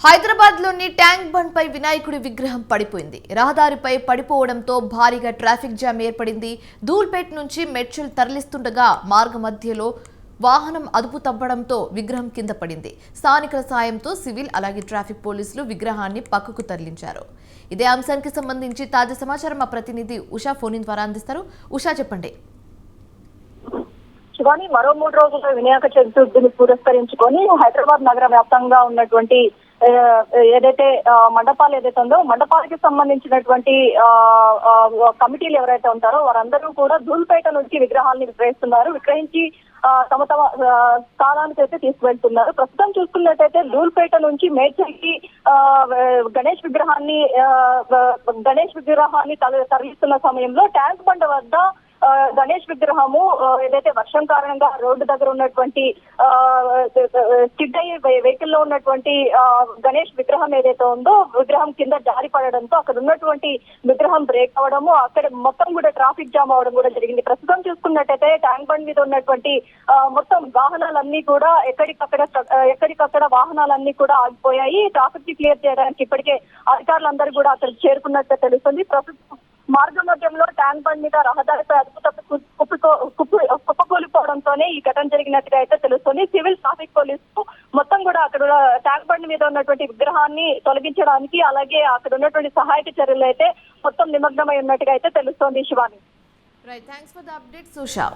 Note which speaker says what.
Speaker 1: హైదరాబాద్లోని tank bund పై వినాయకుడి విగ్రహం పడిపోయింది. రహదారిపై పడిపోవడంతో భారీగా ట్రాఫిక్ జామ్ ఏర్పడింది. ధూల్పేట్ నుంచి మెడ్చల్ తరలిస్తుండగా మార్గ మధ్యలో వాహనం అదుపు తప్పడంతో విగ్రహం కింద పడింది. స్థానికుల సాయంతో సివిల్ అలాగే ట్రాఫిక్ పోలీసులు విగ్రహాన్ని పక్కకు తరలించారు. ఇదే అంశానికి సంబంధించి తాజా సమాచారం మా ప్రతినిధి ఉషా ఫోన్ ద్వారా అందిస్తారు. ఉషా, చెప్పండి.
Speaker 2: శివాని, మరో 3 రోజుల వినాయక చతుర్థిని పురస్కరించుకొని హైదరాబాద్ నగర వ్యాప్తంగా ఉన్నటువంటి ఏదైతే మండపాలు ఏదైతే ఉందో మండపాలకి సంబంధించినటువంటి కమిటీలు ఎవరైతే ఉంటారో వారందరూ కూడా ధూల్పేట నుంచి విగ్రహాలను విగ్రహించి తమ స్థానానికి అయితే తీసుకువెళ్తున్నారు. ప్రస్తుతం చూసుకున్నట్టయితే ధూల్పేట నుంచి మేడ్చల్కి గణేష్ విగ్రహాన్ని తరలిస్తున్న సమయంలో ట్యాంక్ బండ్ వద్ద గణేష్ విగ్రహము ఏదైతే వర్షం కారణంగా రోడ్డు దగ్గర ఉన్నటువంటి స్కిడ్ అయ్యి వెహికల్ లో ఉన్నటువంటి గణేష్ విగ్రహం ఏదైతే ఉందో విగ్రహం కింద జారి పడడంతో అక్కడ ఉన్నటువంటి విగ్రహం బ్రేక్ అవడము, అక్కడ మొత్తం కూడా ట్రాఫిక్ జామ్ అవడం కూడా జరిగింది. ప్రస్తుతం చూసుకున్నట్టయితే ట్యాంక్ బండ్ మీద ఉన్నటువంటి మొత్తం వాహనాలన్నీ కూడా ఎక్కడికక్కడ వాహనాలన్నీ కూడా ఆగిపోయాయి. ట్రాఫిక్ ని క్లియర్ చేయడానికి ఇప్పటికే అధికారులందరూ కూడా అక్కడ చేరుకున్నట్టు తెలుస్తుంది. ప్రస్తుతం మార్గ మధ్యంలో ట్యాంక్ బండ్ మీద రహదారిపై అదుపు తప్పి కుప్పకూలిపోవడంతోనే ఈ ఘటన జరిగినట్టుగా అయితే తెలుస్తుంది. సివిల్ ట్రాఫిక్ పోలీసులు మొత్తం కూడా అక్కడ ట్యాంక్ బండ్ మీద ఉన్నటువంటి విగ్రహాన్ని తొలగించడానికి అలాగే అక్కడ ఉన్నటువంటి సహాయక చర్యలు అయితే మొత్తం నిమగ్నమై ఉన్నట్టుగా అయితే తెలుస్తోంది. Shivani,
Speaker 1: thanks for the updates Usha.